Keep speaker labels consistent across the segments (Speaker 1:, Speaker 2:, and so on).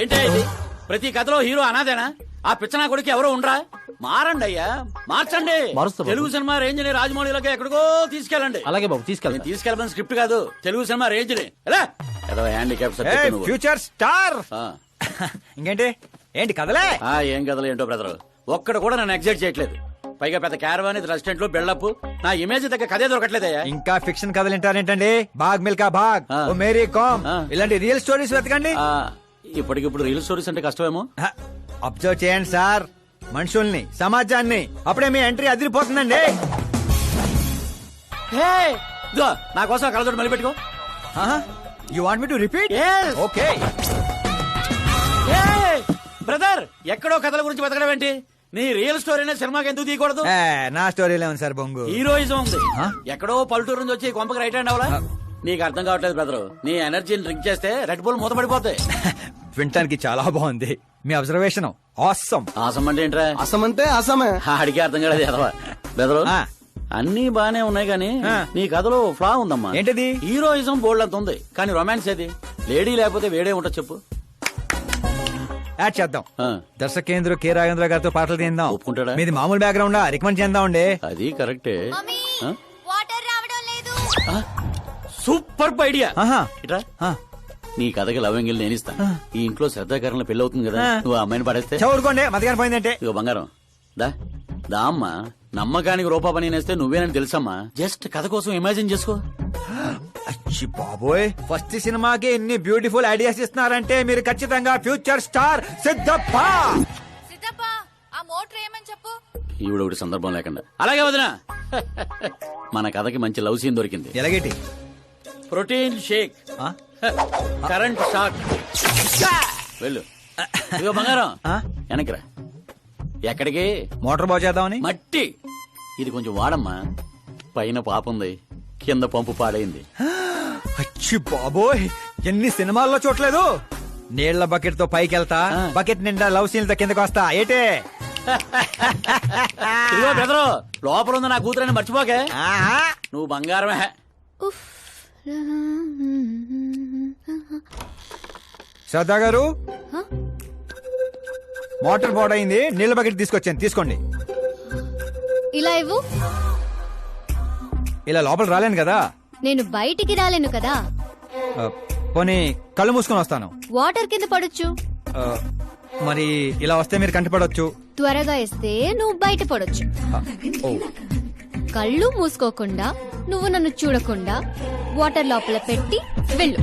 Speaker 1: ఏంటి ఇది? ప్రతి కథలో హీరో అనాదేనా? ఆ పిచ్చనా కొడుకు ఎవరో ఉండరా? మారండి అయ్యా, మార్చండి. తెలుగు సినిమా రేంజ్ ని రాజమౌళిలోకి ఎక్కడికో తీసుకెళ్ళండి.
Speaker 2: అలాగే బాబు, తీసుకెళ్ళండి.
Speaker 1: తీసుకెళ్ళమని స్క్రిప్ట్ కాదు, తెలుగు సినిమా రేంజ్ ని. Handicap
Speaker 3: future star. ఇంకేంటి ఏంటి కదలే?
Speaker 1: ఏం కథలు ఏంటో బ్రదర్, ఒక్కడ కూడా నన్ను ఎగ్జైట్ చేయట్లేదు. పైగా పెద్ద క్యారవాన్, రెస్టారెంట్ లో బిల్డప్, నా ఇమేజ్ దగ్గర కథే దొరకట్లేదయ్యా.
Speaker 3: ఇంకా ఫిక్షన్ కథలు వింటారేంటండి? బాగ్ మిల్కా బాగ్, ఓ మేరీ కామ్, ఇలాంటి రియల్ స్టోరీస్ వెతకండి.
Speaker 1: ఇప్పటికిప్పుడు రియల్ స్టోరీస్ అంటే కష్టమేమో.
Speaker 3: అబ్జర్వ్ చేయండి సార్, మనుషుల్ని, సమాజాన్ని. అప్పుడే మీ ఎంట్రీ అదిరిపోతుందండి.
Speaker 1: నా కోసం కళ్ళజోడు మళ్ళీ పెట్టుకో.
Speaker 3: You want me to repeat? Okay.
Speaker 1: Brother, ఎక్కడో కథల గురించి బతకడం ఏంటి? నీ రియల్ స్టోరీనే సినిమాకి ఎందుకు తీయకూడదు?
Speaker 3: నా స్టోరీలో ఉంది సార్ బొంగు.
Speaker 1: హీరోయిజం ఉంది. ఎక్కడో పల్లెటూరు నుంచి వచ్చి కొంపకి రైట్ హ్యాండ్ అవలా? నీకు అర్థం కావట్లేదు బ్రదర్. నీ ఎనర్జీని డ్రింక్ చేస్తే రెడ్ బుల్ మూతపడిపోతాయి.
Speaker 3: వినటానికి చాలా బాగుంది మీ అబ్జర్వేషన్. ఆసమ్.
Speaker 1: ఆసం అంటే ఏంట్రా?
Speaker 2: అసం అంటే అసమే.
Speaker 1: అడిగి అర్థం కాలేదు ఎదవా. బ్రదర్, అన్ని బానే ఉన్నాయి కానీ నీ కథలో ఫ్లా ఉందమ్మా.
Speaker 3: ఏంటిది?
Speaker 1: హీరోయిజం బోల్డ్ అంత ఉంది కానీ రొమాన్స్ ఏది? లేడీ లేకపోతే వేడే ఉంటుంది చెప్పు.
Speaker 3: యాడ్ చేద్దాం. దర్శకేంద్ర కె రాఘవేంద్ర గారితో పాటలు తీద్దాం.
Speaker 1: ఒప్పుకుంటాడా?
Speaker 3: మీది మామూలు బ్యాక్గ్రౌండ్, రికమెండ్ చేద్దాం అండి.
Speaker 1: అది కరెక్టే. Super idea. ఇట్రా, నీ కథకి లవ్ ఎంగిల్ నేను ఇస్తాను. ఈ ఇంట్లో శ్రద్ధాకరణ పెళ్లి అవుతుంది కదా, నువ్వు అమ్మాయిని పడేస్తే
Speaker 3: చదువుకోండి. మధ్యాహ్నం పోయిందంటే
Speaker 1: ఇక బంగారం దా దా అమ్మా. నమ్మకానికి రూపా పని నేస్తే నువ్వేనని తెలుసమ్మా. జస్ట్ కథ కోసం ఇమాజిన్ చేసుకో.
Speaker 3: అచ్చి బాబోయ్, ఫస్ట్ సినిమాకి ఎన్ని బ్యూటిఫుల్ ఐడియాస్ ఇస్తున్నారంటే మీరు ఖచ్చితంగా ఫ్యూచర్ స్టార్ సిద్ధప్ప.
Speaker 1: ఈవిడ ఒకటి సందర్భం లేకుండా. అలాగే వదినా, మన కథకి మంచి లవ్ సీన్ దొరికింది.
Speaker 3: ఎలాగేటి?
Speaker 1: Protein shake, current shock. వెళ్ళు. ఇగో బంగారం, వెనక్కిరా. ఎక్కడికి?
Speaker 3: మోటార్ బాగు చేద్దామని.
Speaker 1: మట్టి ఇది కొంచెం వాడమ్మా. పైన పాప ఉంది, కింద పంపు పాడైంది.
Speaker 3: అచ్చి బాబోయ్, ఎన్ని సినిమాల్లో చూడలేదు. నీళ్ల బకెట్ తో పైకి వెళ్తా, బకెట్ నిండా లవ్ సీన్ తో కిందకి వస్తా. ఏటే
Speaker 1: ఇదిగో బెదరు, లోపల ఉంది నా కూతురని మర్చిపోకే. నువ్వు బంగారమే.
Speaker 3: శ్రద్ధా గారు, మోటార్ పాడైంది, నీళ్ల బకెట్ తీసుకొచ్చాను, తీసుకోండి.
Speaker 4: ఇలా ఇవ్వు.
Speaker 3: ఇలా లోపల రాలేను కదా.
Speaker 4: నేను బయటికి రాలేను కదా.
Speaker 3: పోనీ కళ్ళు మూసుకొని వస్తాను.
Speaker 4: వాటర్ కింద పడొచ్చు.
Speaker 3: మరి ఇలా వస్తే మీరు కంటపడొచ్చు.
Speaker 4: త్వరగా ఇస్తే నువ్వు బయట పడొచ్చు. కళ్ళు మూసుకోకుండా, నువ్వు నన్ను చూడకుండా వాటర్ లోపల పెట్టి వెళ్ళు.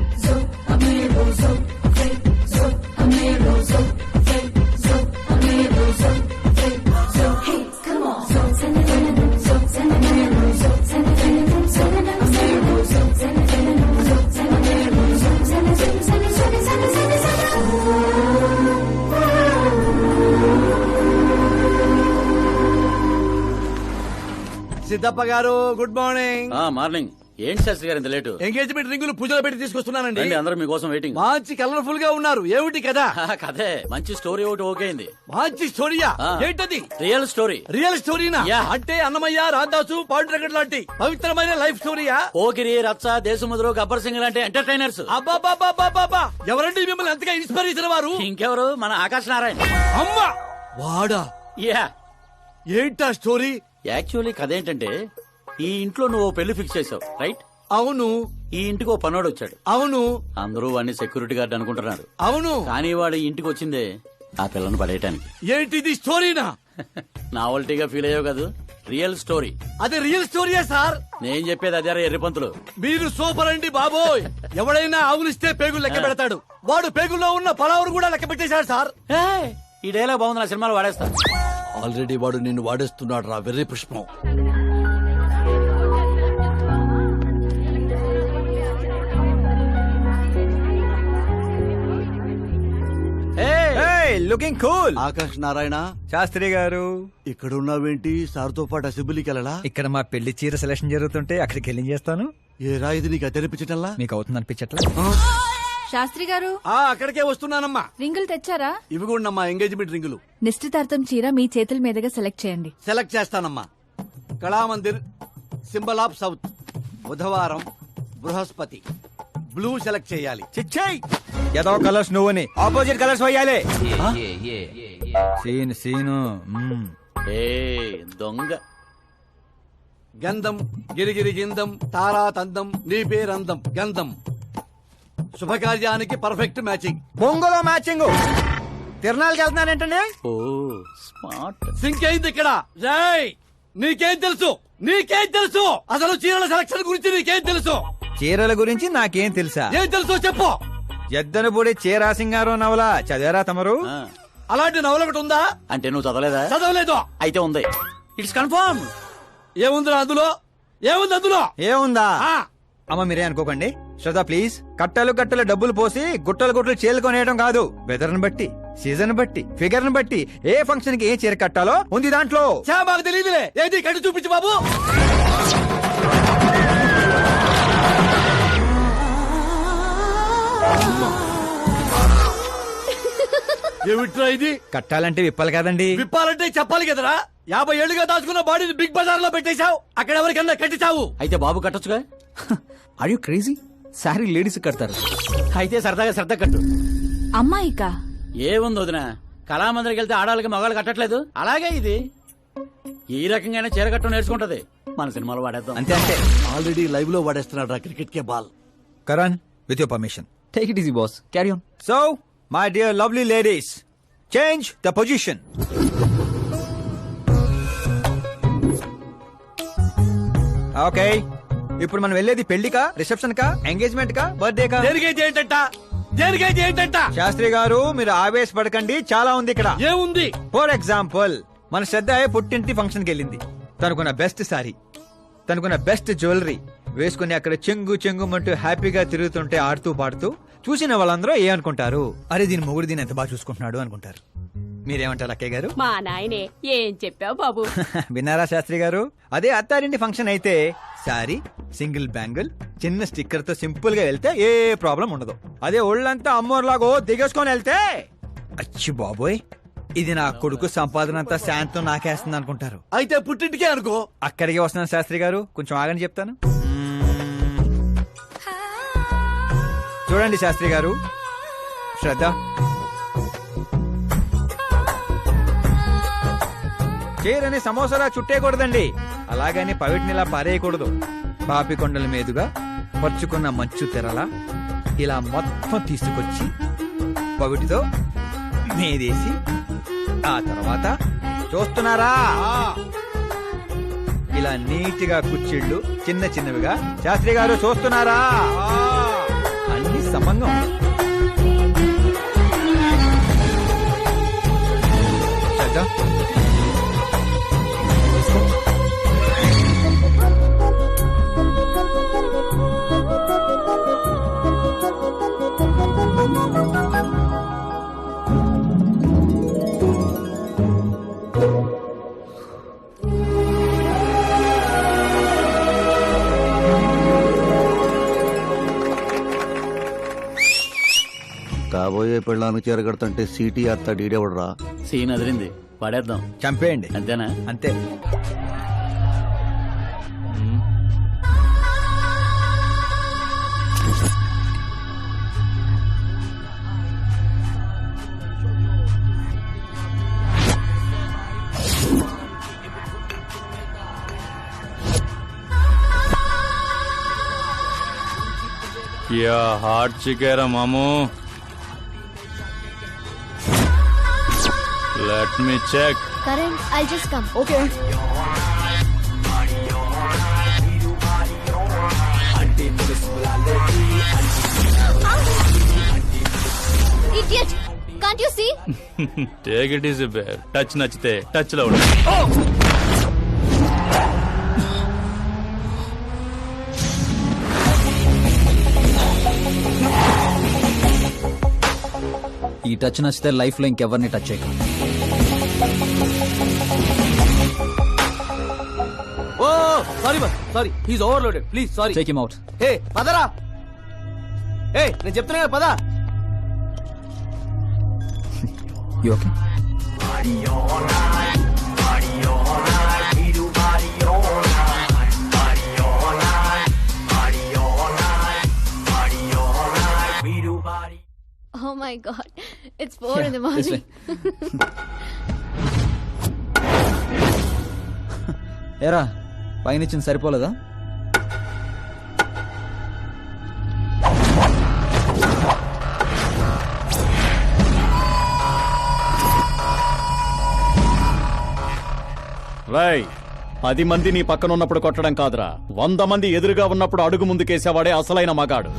Speaker 2: సిద్ధప్ప గారు, గుడ్ మార్నింగ్.
Speaker 1: మార్నింగ్. ఏంటి శాస్త్రి గారు ఇంత లేటు?
Speaker 2: ఎంగేజ్మెంట్ రింగులు పూజలు పెట్టి తీసుకొస్తున్నానండి.
Speaker 1: అందరూ మీకోసం వెయిటింగ్.
Speaker 2: మంచి కలర్ఫుల్ గా ఉన్నారు. ఏమిటి కదా?
Speaker 1: కథే మంచి స్టోరీ ఒకటి ఓకే అయింది.
Speaker 2: మంచి స్టోరీయా? ఏంటది?
Speaker 1: Real story.
Speaker 2: రియల్ స్టోరీనా? అంటే అన్నమయ్య, రాధాసు, పాండురంగడ్ లాంటి పవిత్రమైన లైఫ్ స్టోరీయా?
Speaker 1: ఓకిరి, రచ్చ, దేశముద్రు, గబ్బర్ సింగ్ లాంటి ఎంటర్టైనర్స్.
Speaker 2: అబ్బాబాబాబాబా, ఎవరండి మిమ్మల్ని అంతగా ఇన్స్పైర్ చేసిన వారు?
Speaker 1: ఇంకెవరు, మన ఆకాశ్ నారాయణ.
Speaker 2: అమ్మా వాడా?
Speaker 1: యా.
Speaker 2: ఏంటా స్టోరీ?
Speaker 1: యాక్చువల్లీ కథ ఏంటంటే, ఈ ఇంట్లో నువ్వు పెళ్లి ఫిక్స్ చేసావు, రైట్?
Speaker 2: అవును.
Speaker 1: ఈ ఇంటికి ఓ పనోడు వచ్చాడు.
Speaker 2: అవును.
Speaker 1: అందరూ వాడిని సెక్యూరిటీ గార్డ్ అనుకుంటున్నారు.
Speaker 2: అవును.
Speaker 1: కానీ వాడు ఇంటికి వచ్చిందే ఆ పిల్లను పడేయటానికి.
Speaker 2: ఏంటిది స్టోరీనా?
Speaker 1: నావల్టీగా ఫీల్ అయ్యావు కదా, రియల్ స్టోరీ.
Speaker 2: అది రియల్ స్టోరీయా సార్?
Speaker 1: నేను చెప్పేది అదే ఎర్రిపంతులు.
Speaker 2: మీరు సూపర్ అండి బాబోయ్. ఎవడైనా ఆవులిస్తే పేగులు లెక్క పెడతాడు, వాడు పేగుల్లో ఉన్న పలావురు కూడా లెక్క పెట్టేశాడు సార్.
Speaker 1: ఈ డైలాగ్ బాగుంది, నా సినిమాలో వాడేస్తా.
Speaker 2: ఆల్రెడీ వాడు నిన్ను వాడేస్తున్నాడు రా వెర్రి పుష్పం.
Speaker 3: Looking cool.
Speaker 2: ఆకాశ్ నారాయణ
Speaker 3: శాస్త్రి గారు,
Speaker 2: ఇక్కడ ఉన్నావేంటి? సార్తో పాటు అసెంబ్లీకి వెళ్ళలా?
Speaker 3: ఇక్కడ మా పెళ్లి చీర సెలక్షన్ జరుగుతుంటే అక్కడికి వెళ్ళి చేస్తాను.
Speaker 2: ఏ రా ఇది నీకు తెరిపించటల్లా?
Speaker 3: మీకు అవుతుంది అనిపించట్లా?
Speaker 5: శాస్త్రి గారు,
Speaker 2: అక్కడికే వస్తున్నానమ్మా.
Speaker 5: రింగులు తెచ్చారా?
Speaker 2: ఇవి కూడా ఎంగేజ్మెంట్ రింగులు.
Speaker 5: నిశ్చితార్థం చీర మీ చేతుల మీదుగా సెలెక్ట్ చేయండి.
Speaker 2: సెలెక్ట్ చేస్తానమ్మా. కళామందిర్, సింబల్ ఆఫ్ సౌత్, బుధవారం, బృహస్పతి. బ్లూ సెలెక్ట్ చేయాలి.
Speaker 3: చిచ్చాయి ఏదో కలర్స్ నువ్వుని ఆపోజిట్ కలర్స్ వేయాలి. సీను
Speaker 1: ఏ దొంగ
Speaker 2: గంధం గిరిగిరి గిందం తారా తందం నీ పేరందం గంధం శుభకార్యానికి పర్ఫెక్ట్ మ్యాచింగ్.
Speaker 3: బొంగులో మ్యాచింగ్. తిరణాలకి వెళ్తున్నానంటే
Speaker 1: ఓ స్మార్ట్.
Speaker 2: సింక్ అయింది ఇక్కడ. జై నీకేం తెలుసు? నీకేం తెలుసు? అసలు చీరల సెలక్షన్ గురించి నీకేం తెలుసు?
Speaker 3: చీరల గురించి నాకేం తెలుసా?
Speaker 2: ఏం తెలుసు చెప్పు.
Speaker 3: ఎద్దనపూడి చీరా సింగారో నవల చదివారా తమరు?
Speaker 1: ఆ,
Speaker 2: అలాంటి నవల ఒకటి ఉందా?
Speaker 1: అంటే నువ్వు చదవలేదా?
Speaker 2: చదవలేదు.
Speaker 1: అయితే ఉంది. It's confirm.
Speaker 2: ఏముంది అందులో? ఏముంది అందులో?
Speaker 3: ఏముందా?
Speaker 2: ఆ,
Speaker 3: అమ్మ మీరే అనుకోకండి. శ్రద్ధ ప్లీజ్. కట్టలు కట్టలు డబ్బులు పోసి గుట్టలు గుట్టలు చీరలు కొనేయడం కాదు. వెదర్ ని బట్టి, సీజన్ బట్టి, ఫిగర్ ని బట్టి ఏ ఫంక్షన్ కి ఏ చీర కట్టాలో ఉంది దాంట్లో.
Speaker 2: చా మాకు తెలియదులే. ఏది కట్టి చూపించు బాబు. ఏమిట్రా ఇది?
Speaker 3: కట్టాలంటే విప్పాలి కదండి.
Speaker 2: విప్పాలంటే చెప్పాలి కదరా. 50 ఏళ్లుగా దాచుకున్న బాడీని బిగ్ బజార్ లో పెట్టేశావు. అక్కడ ఎవరికన్నా కట్టించావు.
Speaker 1: అయితే బాబు కట్టొచ్చుగా.
Speaker 6: Are you crazy? Sari ladies కడతారు.
Speaker 1: అయితే సరదాగా శ్రద్ధ కట్టు.
Speaker 5: అమ్మాయికా?
Speaker 1: ఏముంది వదిన, కళామందిరికి వెళ్తే ఆడవాళ్ళకి మగాళ్ళు కట్టట్లేదు, అలాగే ఇది ఈ రకంగానే చీర కట్టడం నేర్చుకుంటది. మన సినిమాలో వాడేద్దాం.
Speaker 3: అంతే అంతే.
Speaker 2: ఆల్రెడీ లైవ్ లో వాడేస్తున్నాడు రా క్రికెట్ కే ball.
Speaker 3: Karan with your permission.
Speaker 6: Take it easy boss, carry on.
Speaker 3: So my dear lovely ladies, change the position. Okay, ఇప్పుడు మనం వెళ్ళేది పెళ్లికా, రిసెప్షన్ కా, ఎంగేజ్మెంట్ కా, బర్త్డే కా?
Speaker 2: దేనికైతే ఏంటంట? దేనికైతే ఏంటంట?
Speaker 3: శాస్త్రి గారు మీరు ఆవేశపడకండి, చాలా ఉంది ఇక్కడ.
Speaker 2: ఏముంది?
Speaker 3: ఫర్ ఎగ్జాంపుల్, మన శ్రద్ధ పుట్టింటి ఫంక్షన్ కి వెళ్ళింది. తనకున్న బెస్ట్ సారీ, తనకున్న బెస్ట్ జ్యువెలరీ వేసుకుని అక్కడ చెంగు చెంగుమంటూ హ్యాపీగా తిరుగుతుంటే ఆడుతూ పాడుతూ చూసిన వాళ్ళందరూ ఏ అనుకుంటారు? అరే దీని మొగుడు దీన్ని ఎంత బాగా చూసుకుంటున్నాడు అనుకుంటారు. మీరేమంటారు అక్కయ్య గారు?
Speaker 7: మా నాయనే ఏం చెప్పావు బాబు.
Speaker 3: విన్నారా శాస్త్రి గారు? అదే అత్తారింటి ఫంక్షన్ అయితే సారీ, సింగిల్ బ్యాంగిల్, చిన్న స్టిక్కర్ తో సింపుల్ గా వెళ్తే ఏ ప్రాబ్లం ఉండదు. అదే ఒళ్ళంతా అమ్మోర్లాగో దిగేసుకొని వెళ్తే అచ్చి బాబోయ్ ఇది నా కొడుకు సంపాదన అంతా శాంతం నాకేస్తుంది అనుకుంటారు.
Speaker 2: అయితే పుట్టింటికే అనుకో.
Speaker 3: అక్కడికి వస్తున్నాను శాస్త్రి గారు, కొంచెం ఆగని చెప్తాను. చూడండి శాస్త్రి గారు, శ్రద్ధ చీరని సమోసాలా చుట్టేయకూడదండి, అలాగని పవిటినిలా పారేయకూడదు. పాపికొండల మీదుగా పరుచుకున్న మంచు తెరలా ఇలా మొత్తం తీసుకొచ్చి పవిటితో మీదేసి ఆ తర్వాత చూస్తున్నారా ఇలా నీటిగా కుచ్చిళ్ళు చిన్న చిన్నవిగా. శాస్త్రి గారు చూస్తున్నారా? అన్ని సమంగా ఉన్నాయి. శ్రద్ధ
Speaker 8: కాబోయే పెళ్ళానికి చేరగడుతుంటే సీటీ అత్త డీడేవడరా.
Speaker 1: సీన్ అదిరింది, పడేద్దాం.
Speaker 3: చంపేయండి.
Speaker 1: అంతేనా?
Speaker 3: అంతే.
Speaker 9: क्या हार्ट चिकेरा मामू. Let me check.
Speaker 4: Karan, I'll just come.
Speaker 5: Okay.
Speaker 4: Idiot! Can't you see?
Speaker 9: Take it easy, babe. Touch నచ్చితే టచ్ లో ఉండు.
Speaker 6: ఈ టచ్ నచ్చితే లైఫ్ లో ఇంకెవరిని టచ్ చేయకు.
Speaker 2: Oh sorry bus, sorry, he's overloaded, please sorry.
Speaker 6: Take him out.
Speaker 2: ఏ పదరా. ఏ నేను చెప్తున్నా కదా, పద.
Speaker 6: You okay?
Speaker 4: My God, it's 4 in the morning.
Speaker 6: ఏరా పైన ఇచ్చింది సరిపోలేదా?
Speaker 10: రై 10 మంది నీ పక్కన ఉన్నప్పుడు కొట్టడం కాదురా, 100 మంది ఎదురుగా ఉన్నప్పుడు అడుగు ముందుకేసేవాడే అసలైన మగాడు.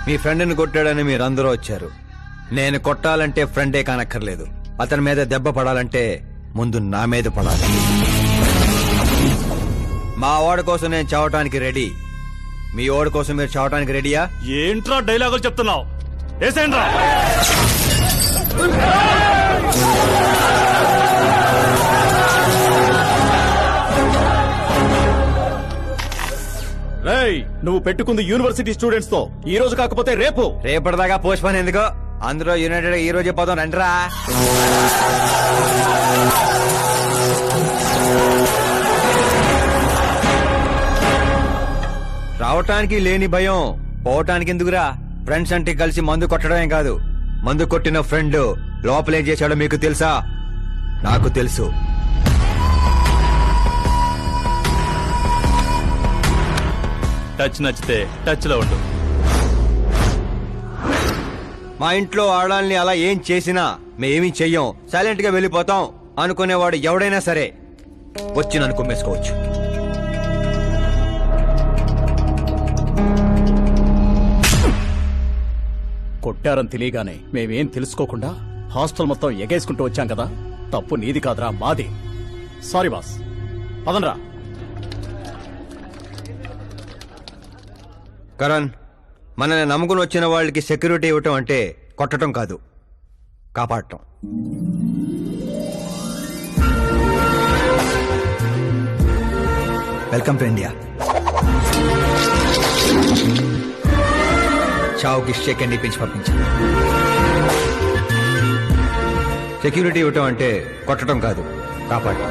Speaker 3: మీ ఫ్రెండ్ని కొట్టాడని మీరందరూ వచ్చారు. నేను కొట్టాలంటే ఫ్రెండే కానక్కర్లేదు, అతని మీద దెబ్బ పడాలంటే ముందు నా మీద పడాలి. మా వాడి కోసం నేను చావటానికి రెడీ, మీ వాడి కోసం మీరు చావటానికి రెడీయా?
Speaker 9: ఏంట్రా డైలాగులు చెప్తున్నావు? ఏసేంట్రా?
Speaker 10: రేయ్, నువ్వు పెట్టుకుంది యూనివర్సిటీ స్టూడెంట్స్ తో, ఈ రోజు కాకపోతే రేపు.
Speaker 3: రేపటిదాకా పోస్ట్ పోన్ ఎందుకో, అందులో యునైటెడ్ ఈ రోజే పోదాం రండిరా. రావటానికి లేని భయం పోవటానికి ఎందుకురా? ఫ్రెండ్స్ అంటే కలిసి మందు కొట్టడమే కాదు, మందు కొట్టిన ఫ్రెండ్ లోపలేం చేశాడో మీకు తెలుసా? నాకు తెలుసు.
Speaker 9: టచ్ నచ్చితే టచ్ లో ఉండు.
Speaker 3: మా ఇంట్లో ఆడాలని అలా ఏం చేసినా మేమీ చెయ్యం, సైలెంట్ గా వెళ్ళిపోతాం అనుకునేవాడు ఎవడైనా సరే వచ్చి నన్ను కుమ్మేసుకోవచ్చు.
Speaker 10: కొట్టారని తెలియగానే మేమేం తెలుసుకోకుండా హాస్టల్ మొత్తం ఎగేసుకుంటూ వచ్చాం కదా, తప్పు నీది కాదురా, మాది. Sorry boss, పదనరా.
Speaker 3: కరణ్, మనల్ని నమ్ముకుని వచ్చిన వాళ్ళకి సెక్యూరిటీ ఇవ్వటం అంటే కొట్టడం కాదు, కాపాడటం. Welcome to India. చావుకి షేక్ అండ్ ఇప్పించి పంపించాను. సెక్యూరిటీ ఇవ్వటం అంటే కొట్టడం కాదు, కాపాడటం.